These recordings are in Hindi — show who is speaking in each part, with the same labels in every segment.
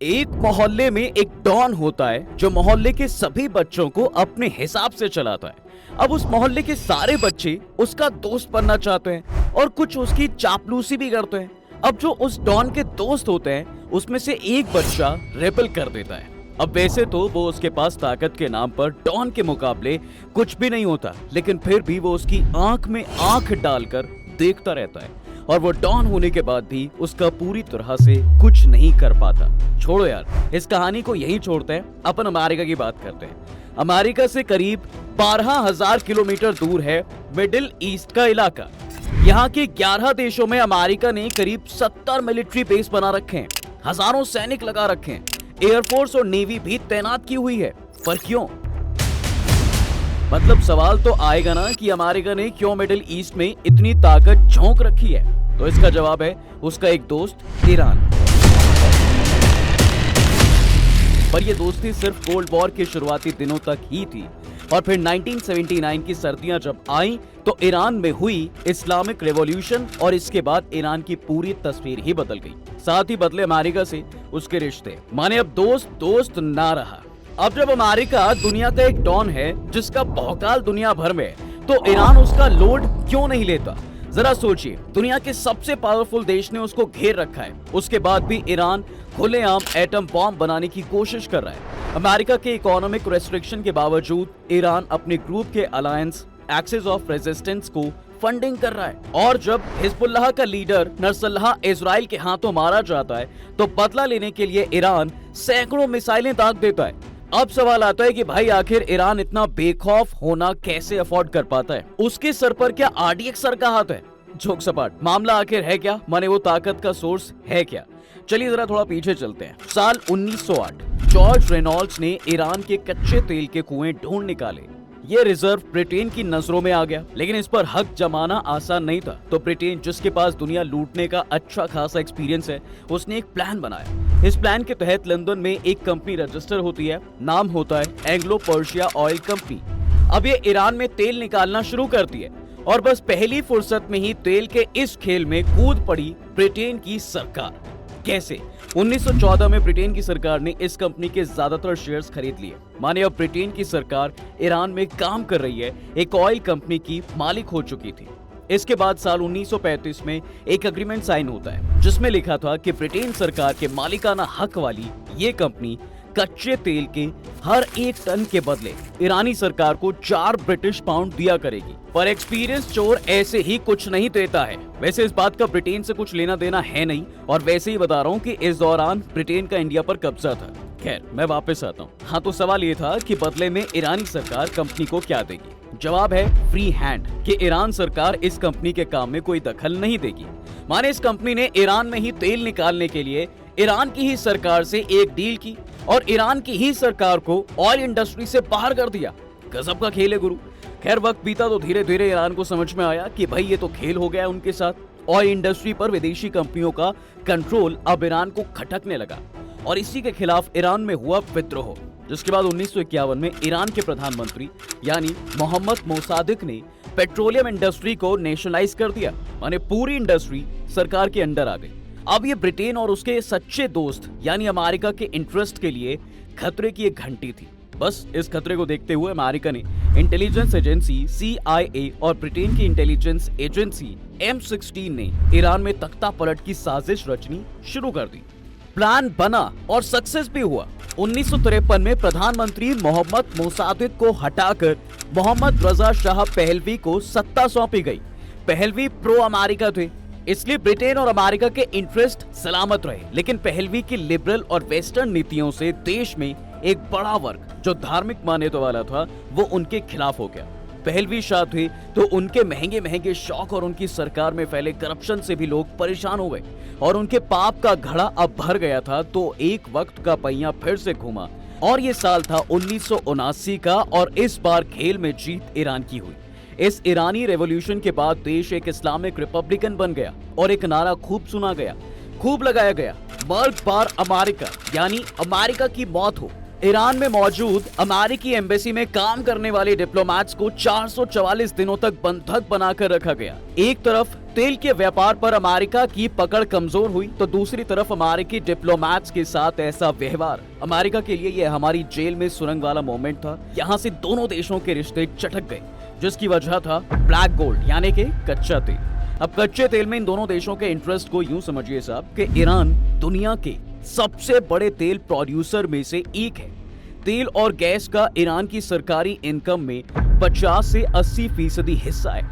Speaker 1: एक मोहल्ले में एक डॉन होता है जो मोहल्ले के सभी बच्चों को अपने हिसाब से चलाता है। अब उस मोहल्ले के सारे बच्चे उसका दोस्त बनना चाहते हैं और कुछ उसकी चापलूसी भी करते हैं। अब जो उस डॉन के दोस्त होते हैं उसमें से एक बच्चा रेबल कर देता है। अब वैसे तो वो उसके पास ताकत के नाम पर डॉन के मुकाबले कुछ भी नहीं होता, लेकिन फिर भी वो उसकी आंख में आंख डालकर देखता रहता है और वो डॉन होने के बाद भी उसका पूरी तरह से कुछ नहीं कर पाता। छोड़ो यार, इस कहानी को यहीं छोड़ते हैं, अपन अमेरिका की बात करते हैं। अमेरिका से करीब 12,000 किलोमीटर दूर है मिडिल ईस्ट का इलाका। यहाँ के 11 देशों में अमेरिका ने करीब 70 मिलिट्री बेस बना रखे हैं, हजारों सैनिक लगा रखे हैं, एयरफोर्स और नेवी भी तैनात की हुई है। पर क्यों? मतलब सवाल तो आएगा ना कि अमेरिका ने क्यों मिडिल ईस्ट में इतनी ताकत झोंक रखी है। तो इसका जवाब है उसका एक दोस्त ईरान। पर यह दोस्ती सिर्फ कोल्ड वॉर के शुरुआती दिनों तक ही थी और फिर 1979 की सर्दियां जब आई तो ईरान में हुई इस्लामिक रेवोल्यूशन और इसके बाद ईरान की पूरी तस्वीर ही बदल गई। साथ ही बदले अमेरिका से उसके रिश्ते। माने अब दोस्त ना रहा। अब जब अमेरिका दुनिया का एक डॉन है जिसका भौकाल दुनिया भर में है, तो ईरान उसका लोड क्यों नहीं लेता? जरा सोचिए, दुनिया के सबसे पावरफुल देश ने उसको घेर रखा है, उसके बाद भी ईरान खुलेआम एटम बॉम्ब बनाने की कोशिश कर रहा है। अमेरिका के इकोनॉमिक रेस्ट्रिक्शन के बावजूद ईरान अपने ग्रुप के अलायंस एक्सिस ऑफ रेजिस्टेंस को फंडिंग कर रहा है। और जब हिजबुल्लाह का लीडर नसरुल्लाह इजराइल के हाथों मारा जाता है तो बदला लेने के लिए ईरान सैकड़ों मिसाइलें दाग देता है। अब सवाल आता है कि भाई आखिर ईरान इतना बेखौफ होना कैसे अफोर्ड कर पाता है? उसके सर पर क्या आरडीएक्स सर का हाथ है? जोक सपाट, मामला आखिर है क्या? माने वो ताकत का सोर्स है क्या? चलिए जरा थोड़ा पीछे चलते हैं। साल 1908 जॉर्ज रेनॉल्ड्स ने ईरान के कच्चे तेल के कुएं ढूंढ निकाले। ये रिजर्व ब्रिटेन की नजरों में आ गया, लेकिन इस पर हक जमाना आसान नहीं था। तो ब्रिटेन, जिसके पास दुनिया लूटने का अच्छा खासा एक्सपीरियंस है, उसने एक प्लान बनाया। इस प्लान के तहत लंदन में एक कंपनी रजिस्टर होती है, नाम होता है एंग्लो पर्शिया ऑयल कंपनी। अब ये ईरान में तेल निकालना शुरू करती है और बस पहली फुर्सत में ही तेल के इस खेल में कूद पड़ी ब्रिटेन की सरकार। कैसे? 1914 में ब्रिटेन की सरकार ने इस कंपनी के ज्यादातर शेयर्स खरीद लिए। माने अब ब्रिटेन की सरकार ईरान में काम कर रही है, एक ऑयल कंपनी की मालिक हो चुकी थी। इसके बाद साल 1935 में एक एग्रीमेंट साइन होता है जिसमें लिखा था कि ब्रिटेन सरकार के मालिकाना हक वाली ये कंपनी कच्चे तेल के हर एक टन के बदले ईरानी सरकार को 4 ब्रिटिश पाउंड दिया करेगी। पर एक्सपीरियंस चोर ऐसे ही कुछ नहीं देता है। वैसे इस बात का ब्रिटेन से कुछ लेना देना है नहीं, और वैसे ही बता रहा हूँ कि इस दौरान ब्रिटेन का इंडिया पर कब्जा था। खैर, मैं वापस आता हूँ। हाँ, तो सवाल ये था कि बदले में ईरानी सरकार कंपनी को क्या देगी? जवाब है फ्री हैंड, कि ईरान सरकार इस कंपनी के काम में कोई दखल नहीं देगी। माने इस कंपनी ने ईरान में ही तेल निकालने के लिए ईरान की ही सरकार से एक डील की और ईरान की ही सरकार को ऑयल इंडस्ट्री से बाहर कर दिया। गजब का खेल है गुरु। खैर, वक्त बीता तो धीरे धीरे ईरान को समझ में आया कि भाई ये तो खेल हो गया उनके साथ। ऑयल इंडस्ट्री पर विदेशी कंपनियों का कंट्रोल अब ईरान को खटकने लगा और इसी के खिलाफ ईरान में हुआ विद्रोह, जिसके बाद 1951 में ईरान के प्रधानमंत्री यानी मोहम्मद मोसादिक ने पेट्रोलियम इंडस्ट्री को नेशनलाइज कर दिया। माने पूरी इंडस्ट्री सरकार के अंडर आ गई। अब ये ब्रिटेन और उसके सच्चे दोस्त यानी अमेरिका के इंटरेस्ट के लिए खतरे की एक घंटी थी। बस इस खतरे को देखते हुए अमेरिका ने इंटेलिजेंस एजेंसी CIA और ब्रिटेन की इंटेलिजेंस एजेंसी M16 ने ईरान में तख्ता पलट की साजिश रचनी शुरू कर दी। प्लान बना और सक्सेस भी हुआ। 1953 में प्रधानमंत्री मोहम्मद मोसादिक को हटाकर मोहम्मद रजा शाह पहलवी को सत्ता सौंपी गई। पहलवी प्रो अमेरिका थे, इसलिए ब्रिटेन और अमेरिका के इंटरेस्ट सलामत रहे। लेकिन पहलवी की लिबरल और वेस्टर्न नीतियों से देश में एक बड़ा वर्ग जो धार्मिक मान्यता वाला था वो उनके खिलाफ हो गया। पहलवी शाह थे तो उनके महंगे महंगे शौक और उनकी सरकार में फैले करप्शन से भी लोग परेशान हो गए और उनके पाप का घड़ा अब भर गया था। तो एक वक्त का पहिया फिर से घूमा और ये साल था 1979 का और इस बार खेल में जीत ईरान की हुई। इस ईरानी रेवोल्यूशन के बाद देश एक इस्लामिक रिपब्लिकन बन गया और एक नारा खूब सुना गया, खूब लगाया गया, मर्द बार अमेरिका, यानी अमेरिका की मौत हो। ईरान में मौजूद अमेरिकी एम्बेसी में काम करने वाले डिप्लोमेट्स को 444 दिनों तक बंधक बनाकर रखा गया। एक तरफ तेल के व्यापार पर अमेरिका की पकड़ कमजोर हुई तो दूसरी तरफ अमेरिकी डिप्लोमेट्स के साथ ऐसा व्यवहार अमेरिका के लिए यह हमारी जेल में सुरंग वाला मोमेंट था। यहाँ से दोनों देशों के रिश्ते चटक गए, जिसकी वजह था ब्लैक गोल्ड यानी कि कच्चा तेल। अब कच्चे तेल में इन दोनों देशों के इंटरेस्ट को यूं समझिए साहब कि ईरान दुनिया के सबसे बड़े तेल प्रोड्यूसर में से एक है। तेल और गैस का ईरान की सरकारी इनकम में 50 से 80% हिस्सा है।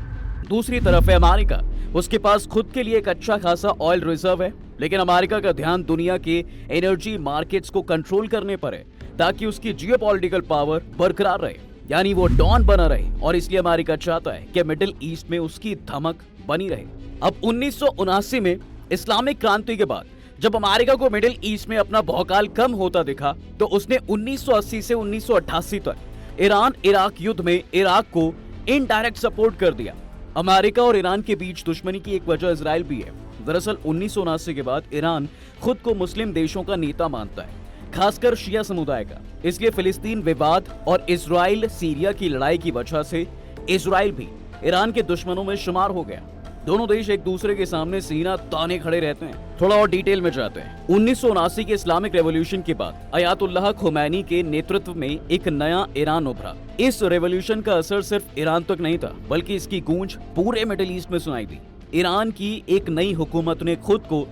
Speaker 1: दूसरी तरफ है अमेरिका, उसके पास खुद के लिए एक अच्छा खासा ऑयल रिजर्व है, लेकिन अमेरिका का ध्यान दुनिया के एनर्जी मार्केट्स को कंट्रोल करने पर है ताकि उसकी जियोपॉलिटिकल पावर बरकरार रहे, यानी वो डॉन बना रहे। और इसलिए अमेरिका चाहता है कि मिडिल ईस्ट में उसकी धमक बनी रहे। अब 1979 में इस्लामिक क्रांति के बाद जब अमेरिका को मिडिल ईस्ट में अपना भौकाल कम होता दिखा तो उसने 1980 से 1988 तक ईरान इराक युद्ध में इराक को इनडायरेक्ट सपोर्ट कर दिया। अमेरिका और ईरान के बीच दुश्मनी की एक वजह इजराइल भी है। दरअसल 1979 के बाद ईरान खुद को मुस्लिम देशों का नेता मानता है, खासकर शिया समुदाय का। इसलिए फिलिस्तीन विवाद और इजराइल सीरिया की लड़ाई की वजह से इजराइल भी ईरान के दुश्मनों में शुमार हो गया। दोनों देश एक दूसरे के सामने सीना ताने खड़े रहते हैं। थोड़ा और डिटेल में जाते हैं। 1979 के इस्लामिक रेवोल्यूशन के बाद अयातुल्लाह खुमैनी के नेतृत्व में एक नया ईरान उभरा। इस रेवोल्यूशन का असर सिर्फ ईरान तक नहीं था, बल्कि इसकी गूंज पूरे मिडिल ईस्ट में सुनाई दी। ईरान की एक नई हुकूमत ने खुद को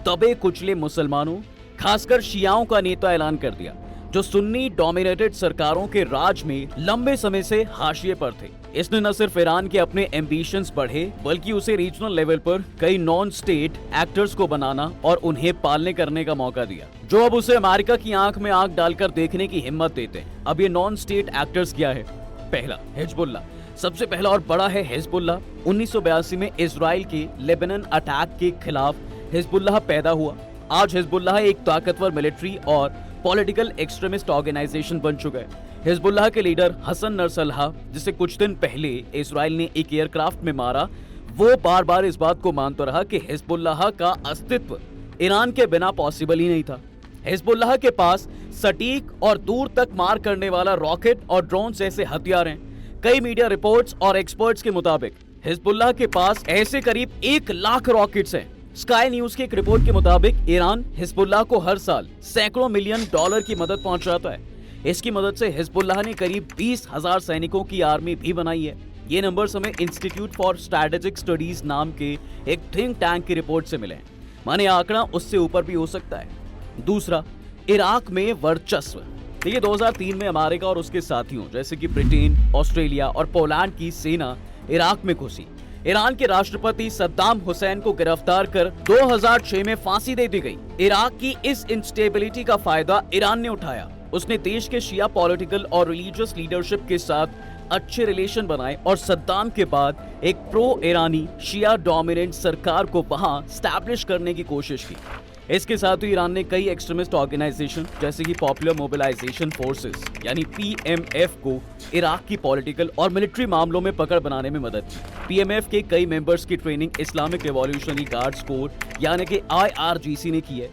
Speaker 1: दबे कुचले मुसलमानों, खासकर शियाओं का नेता ऐलान कर दिया, जो सुन्नी डोमिनेटेड सरकारों के राज में लंबे समय से हाशिए पर थे। इसने न सिर्फ ईरान के अपने एम्बिशंस बढ़े, बल्कि उसे रीजनल लेवल पर कई नॉन स्टेट एक्टर्स को बनाना और उन्हें पालने करने का मौका दिया, जो अब उसे अमेरिका की आंख में आंख डालकर देखने की हिम्मत देते हैं। अब ये नॉन स्टेट एक्टर्स क्या है? पहला, हिजबुल्लाह। सबसे पहला और बड़ा है हिजबुल्लाह। 1982 में इजराइल के लेबनान अटैक के खिलाफ हिजबुल्लाह पैदा हुआ। आज हिजबुल्लाह एक ताकतवर मिलिट्री और पॉलिटिकल एक्सट्रीमिस्ट ऑर्गेनाइजेशन बन चुका है। हिजबुल्लाह के लीडर हसन नसरल्लाह, जिसे कुछ दिन पहले इजराइल ने एक एयरक्राफ्ट में मारा, वो बार बार इस बात को मानता रहा कि हिजबुल्लाह का अस्तित्व ईरान के बिना पॉसिबल ही नहीं था। हिजबुल्लाह के पास सटीक और दूर तक मार करने वाला रॉकेट और ड्रोन जैसे हथियार हैं। कई मीडिया रिपोर्ट्स और एक्सपर्ट्स के मुताबिक हिजबुल्लाह के पास ऐसे करीब 1 लाख रॉकेट्स हैं। स्काई न्यूज की एक रिपोर्ट के मुताबिक ईरान हिजबुल्लाह को हर साल सैकड़ों मिलियन डॉलर की मदद पहुंचाता है। इसकी मदद से हिजबुल्लाह ने करीब 20,000 सैनिकों की आर्मी भी बनाई है। ये नंबर्स हमें इंस्टीट्यूट फॉर स्ट्रेटेजिक स्टडीज नाम के एक थिंक टैंक की रिपोर्ट से मिले हैं। माने आंकड़ा उससे ऊपर भी हो सकता है। दूसरा, इराक में वर्चस्व। देखिए 2003 में अमेरिका और उसके साथियों जैसे कि ब्रिटेन, ऑस्ट्रेलिया और पोलैंड की सेना इराक में घुसी। ईरान के राष्ट्रपति सद्दाम हुसैन को गिरफ्तार कर 2006 में फांसी दे दी गई। इराक की इस इंस्टेबिलिटी का फायदा ईरान ने उठाया। उसने देश के शिया पॉलिटिकल और रिलीजियस लीडरशिप के साथ अच्छे रिलेशन बनाए और सद्दाम के बाद एक प्रो ईरानी शिया डोमिनेंट सरकार को वहां स्टैब्लिश करने की कोशिश की। इसके साथ ही ईरान ने कई एक्सट्रीमिस्ट ऑर्गेनाइजेशन जैसे कि पॉपुलर मोबिलाइजेशन फोर्सेस यानी पीएमएफ को इराक की पॉलिटिकल और मिलिट्री मामलों में पकड़ बनाने में मदद की। पीएमएफ के कई मेंबर्स की training Islamic revolutionary guards core यानी कि आईआरजीसी ने की है।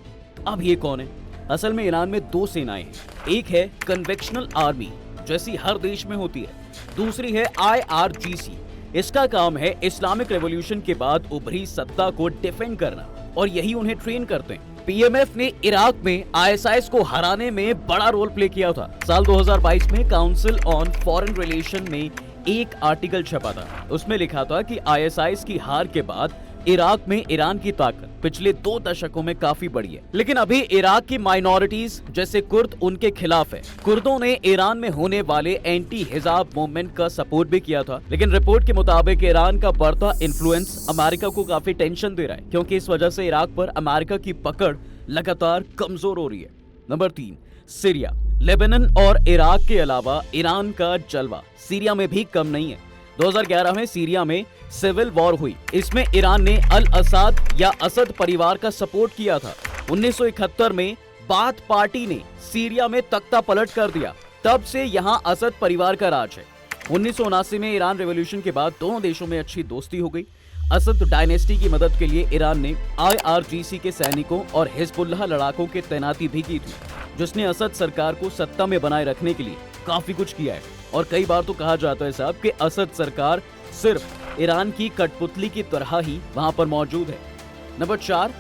Speaker 1: अब ये कौन है? असल में ईरान में 2 सेनाएं हैं। एक है कन्वेंशनल आर्मी, जैसी हर देश में होती है। दूसरी है आईआरजीसी। इसका काम है इस्लामिक रेवोल्यूशन के बाद उभरी सत्ता को डिफेंड करना, और यही उन्हें ट्रेन करते हैं। पीएमएफ ने इराक में आईएसआईएस को हराने में बड़ा रोल प्ले किया था। साल 2022 में काउंसिल ऑन फॉरेन रिलेशन में एक आर्टिकल छपा था। उसमें लिखा था कि आईएसआईएस की हार के बाद इराक में ईरान की ताकत पिछले 2 दशकों में काफी बढ़ी है। लेकिन अभी इराक की माइनॉरिटीज जैसे कुर्द उनके खिलाफ है। कुर्दों ने ईरान में होने वाले एंटी हिजाब मूवमेंट का सपोर्ट भी किया था। लेकिन रिपोर्ट के मुताबिक ईरान का बढ़ता इन्फ्लुएंस अमेरिका को काफी टेंशन दे रहा है, क्योंकि इस वजह से इराक पर अमेरिका की पकड़ लगातार कमजोर हो रही है। Number 3, Syria. लेबनान और इराक के अलावा ईरान का जलवा सीरिया में भी कम नहीं है। 2011 में सीरिया में सिविल वॉर हुई। इसमें ईरान ने अल असाद या असद परिवार का सपोर्ट किया था। 1971 में बाथ पार्टी ने सीरिया में तख्ता पलट कर दिया। तब से यहां असद परिवार का राज है। 1979 में ईरान रेवोल्यूशन के बाद दोनों देशों में अच्छी दोस्ती हो गई। असद डायनेस्टी की मदद के लिए ईरान ने आईआरजीसी के सैनिकों और हिजबुल्लाह लड़ाकों की तैनाती भी की थी, जिसने असद सरकार को सत्ता में बनाए रखने के लिए काफी कुछ किया है। और कई बार तो कहा जाता है साहब कि असद सरकार सिर्फ ईरान की कठपुतली की तरह ही वहां पर मौजूद है। Number 4,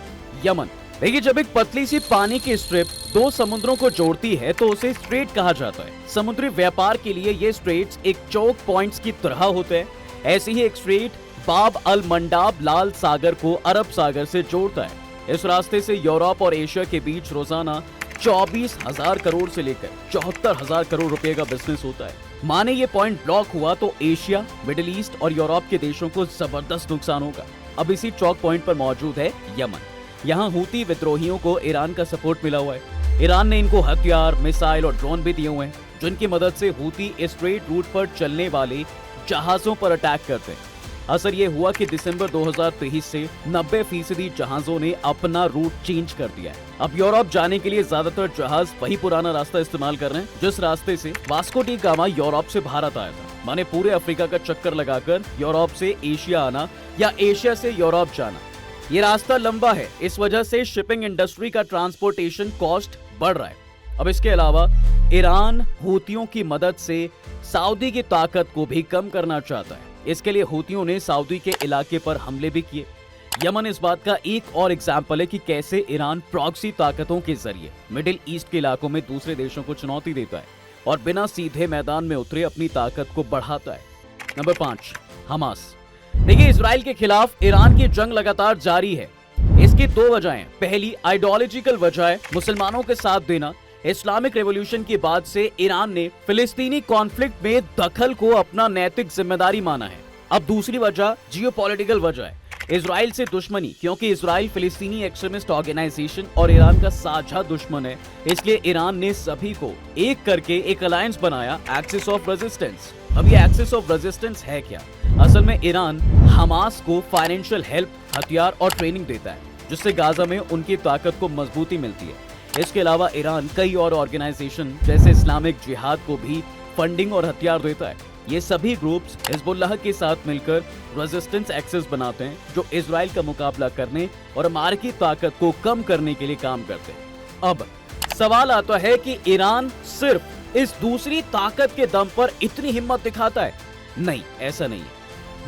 Speaker 1: Yemen. देखिए, जब एक पतली सी पानी की स्ट्रिप दो समुद्रों को जोड़ती है तो उसे स्ट्रेट कहा जाता है। समुद्री व्यापार के लिए ये स्ट्रेट्स एक चौक पॉइंट्स की तरह होते हैं। ऐसे ही एक स्ट्रेट बाब अल मंडाब लाल सागर को अरब सागर से जोड़ता है। इस रास्ते से यूरोप और एशिया के बीच रोजाना 24,000 करोड़ से लेकर 74,000 करोड़ रुपए का बिजनेस होता है। माने ये पॉइंट ब्लॉक हुआ तो एशिया, मिडिल ईस्ट और यूरोप के देशों को जबरदस्त नुकसान होगा। अब इसी चौक पॉइंट पर मौजूद है यमन। यहाँ हूती विद्रोहियों को ईरान का सपोर्ट मिला हुआ है। ईरान ने इनको हथियार, मिसाइल और ड्रोन भी दिए हुए हैं, जिनकी मदद से हूती स्ट्रेट रूट पर चलने वाले जहाजों पर अटैक करते हैं। असर ये हुआ कि दिसंबर 2023 से 90% जहाजों ने अपना रूट चेंज कर दिया है। अब यूरोप जाने के लिए ज्यादातर जहाज वही पुराना रास्ता इस्तेमाल कर रहे हैं जिस रास्ते से वास्को डी गामा यूरोप से भारत आया था। माने पूरे अफ्रीका का चक्कर लगाकर यूरोप से एशिया आना या एशिया से यूरोप जाना। ये रास्ता लंबा है, इस वजह से शिपिंग इंडस्ट्री का ट्रांसपोर्टेशन कॉस्ट बढ़ रहा है। अब इसके अलावा ईरान हूतियों की मदद से सऊदी की ताकत को भी कम करना चाहता है। इसके लिए हूतियों ने सऊदी के इलाके पर हमले भी किए। यमन इस बात का एक और एग्जाम्पल है कि कैसे ईरान प्रॉक्सी ताकतों के जरिए मिडिल ईस्ट के इलाकों में दूसरे देशों को चुनौती देता है और बिना सीधे मैदान में उतरे अपनी ताकत को बढ़ाता है। Number 5, Hamas. देखिए, इजराइल के खिलाफ ईरान की जंग लगातार जारी है। इसकी दो वजहें। पहली, आइडियोलॉजिकल वजह है, मुसलमानों के साथ देना। इस्लामिक रेवोल्यूशन के बाद से ईरान ने फिलिस्तीनी कॉन्फ्लिक्ट में दखल को अपना नैतिक जिम्मेदारी माना है। अब दूसरी वजह जियोपॉलिटिकल वजह है, इजराइल से दुश्मनी, क्योंकि इजराइल फिलिस्तीनी एक्सट्रीमिस्ट ऑर्गेनाइजेशन और ईरान का साझा दुश्मन है। इसलिए ईरान ने सभी को एक करके एक अलायंस बनाया, एक्सिस ऑफ रेजिस्टेंस। अब ये एक्सिस ऑफ रेजिस्टेंस है क्या? असल में ईरान हमास को फाइनेंशियल हेल्प, हथियार और ट्रेनिंग देता है, जिससे गाजा में उनकी ताकत को मजबूती मिलती है। इसके अलावा ईरान कई और ऑर्गेनाइजेशन जैसे इस्लामिक जिहाद को भी फंडिंग और हथियार देता है। ये सभी ग्रुप्स हिजबुल्लाह के साथ मिलकर रेजिस्टेंस एक्सिस बनाते हैं, जो इजराइल का मुकाबला करने और अमेरिकी ताकत को कम करने के लिए काम करते हैं। अब सवाल आता है कि ईरान सिर्फ इस दूसरी ताकत के दम पर इतनी हिम्मत दिखाता है? नहीं, ऐसा नहीं है।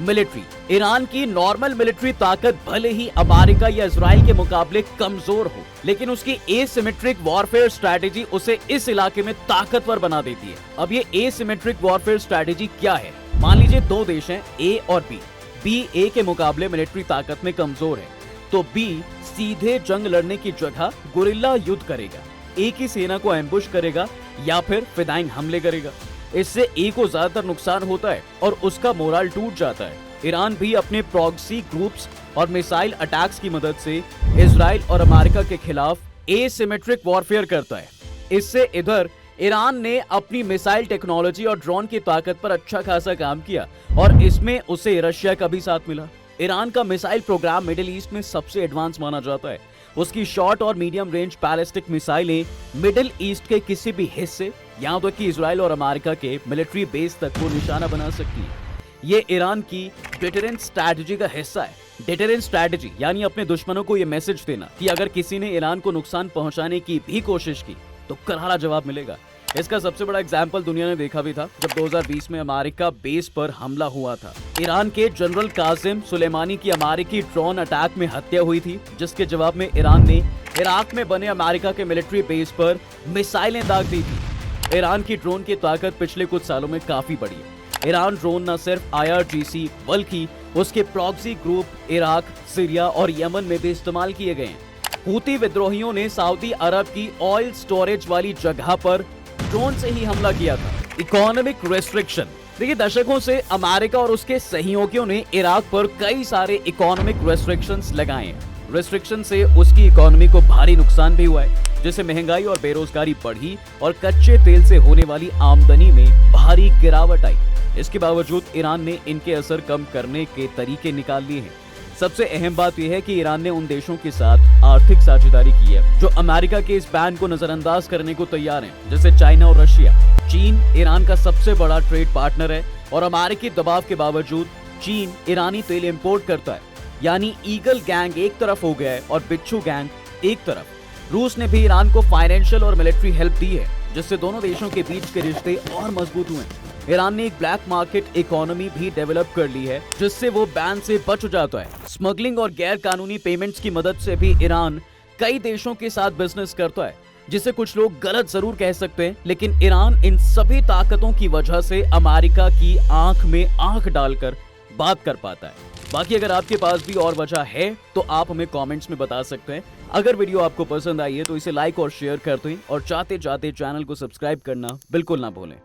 Speaker 1: मिलिट्री, ईरान की नॉर्मल मिलिट्री ताकत भले ही अमेरिका या इजराइल के मुकाबले कमजोर हो, लेकिन उसकी एसिमेट्रिक वॉरफेयर स्ट्रैटेजी उसे इस इलाके में ताकतवर बना देती है। अब ये एसिमेट्रिक वॉरफेयर स्ट्रैटेजी क्या है? मान लीजिए दो देश हैं, ए और बी। बी ए के मुकाबले मिलिट्री ताकत में कमजोर है, तो बी सीधे जंग लड़ने की जगह गुरिल्ला युद्ध करेगा, ए की सेना को एम्बुश करेगा या फिर फिदाइंग हमले करेगा। इससे ए को ज्यादातर नुकसान होता है और उसका मोराल टूट जाता है। ईरान भी अपने प्रॉक्सी ग्रुप्स और मिसाइल अटैक्स की मदद से इजराइल और अमेरिका के खिलाफ एसिमेट्रिक वॉरफेयर करता है। इससे इधर ईरान ने अपनी मिसाइल टेक्नोलॉजी और ड्रोन की ताकत पर अच्छा खासा काम किया और इसमें उसे रशिया का भी साथ मिला। ईरान का मिसाइल प्रोग्राम मिडिल ईस्ट में सबसे एडवांस माना जाता है। उसकी शॉर्ट और मीडियम रेंज बैलिस्टिक मिसाइलें मिडिल ईस्ट के किसी भी हिस्से, यहाँ तक कि इजराइल और अमेरिका के मिलिट्री बेस तक को निशाना बना सकती है। ये ईरान की डिटरेंस स्ट्रैटेजी का हिस्सा है। डिटरेंस स्ट्रैटेजी यानी अपने दुश्मनों को ये मैसेज देना कि अगर किसी ने ईरान को नुकसान पहुंचाने की भी कोशिश की तो करारा जवाब मिलेगा। इसका सबसे बड़ा एग्जाम्पल दुनिया ने देखा भी था जब 2020 में अमेरिका बेस पर हमला हुआ था। ईरान के जनरल कासिम सुलेमानी की अमेरिकी ड्रोन अटैक में हत्या हुई थी, जिसके जवाब में ईरान ने इराक में बने अमेरिका के मिलिट्री बेस पर मिसाइलें दाग दी थी। ईरान की ड्रोन की ताकत पिछले कुछ सालों में काफी बढ़ी है। ईरान ड्रोन न सिर्फ IRGC बल्कि उसके प्रॉक्सी ग्रुप इराक, सीरिया और यमन में भी इस्तेमाल किए गए हैं। हूती विद्रोहियों ने सऊदी अरब की ऑयल स्टोरेज वाली जगह पर ड्रोन से ही हमला किया था। इकोनॉमिक रेस्ट्रिक्शन, देखिए दशकों से अमेरिका और उसके सहयोगियों ने इराक पर कई सारे इकोनॉमिक रेस्ट्रिक्शंस लगाए हैं। रेस्ट्रिक्शन से उसकी इकोनॉमी को भारी नुकसान भी हुआ है, जिससे महंगाई और बेरोजगारी बढ़ी और कच्चे तेल से होने वाली आमदनी में भारी गिरावट आई। इसके बावजूद ईरान ने इनके असर कम करने के तरीके निकाल लिए हैं। सबसे अहम बात यह है कि ईरान ने उन देशों के साथ आर्थिक साझेदारी की है जो अमेरिका के इस बैन को नजरअंदाज करने को तैयार हैं, जैसे चाइना और रशिया। चीन ईरान का सबसे बड़ा ट्रेड पार्टनर है और अमेरिकी दबाव के बावजूद चीन ईरानी तेल इंपोर्ट करता है। यानी ईगल गैंग एक तरफ हो गया है और बिच्छू गैंग एक तरफ। रूस ने भी ईरान को फाइनेंशियल और मिलिट्री हेल्प दी है, जिससे दोनों देशों के बीच के रिश्ते और मजबूत हुए। ईरान ने एक ब्लैक मार्केट इकोनॉमी भी डेवलप कर ली है, जिससे वो बैन से बच जाता है। स्मगलिंग और गैर कानूनी पेमेंट्स की मदद से भी ईरान कई देशों के साथ बिजनेस करता है, जिसे कुछ लोग गलत जरूर कह सकते हैं, लेकिन ईरान इन सभी ताकतों की वजह से अमेरिका की आंख में आंख डालकर बात कर पाता है। बाकी अगर आपके पास भी और वजह है तो आप हमें कमेंट्स में बता सकते हैं। अगर वीडियो आपको पसंद आई है तो इसे लाइक और शेयर कर दें, और चाहते चाहते चैनल को सब्सक्राइब करना बिल्कुल ना भूलें।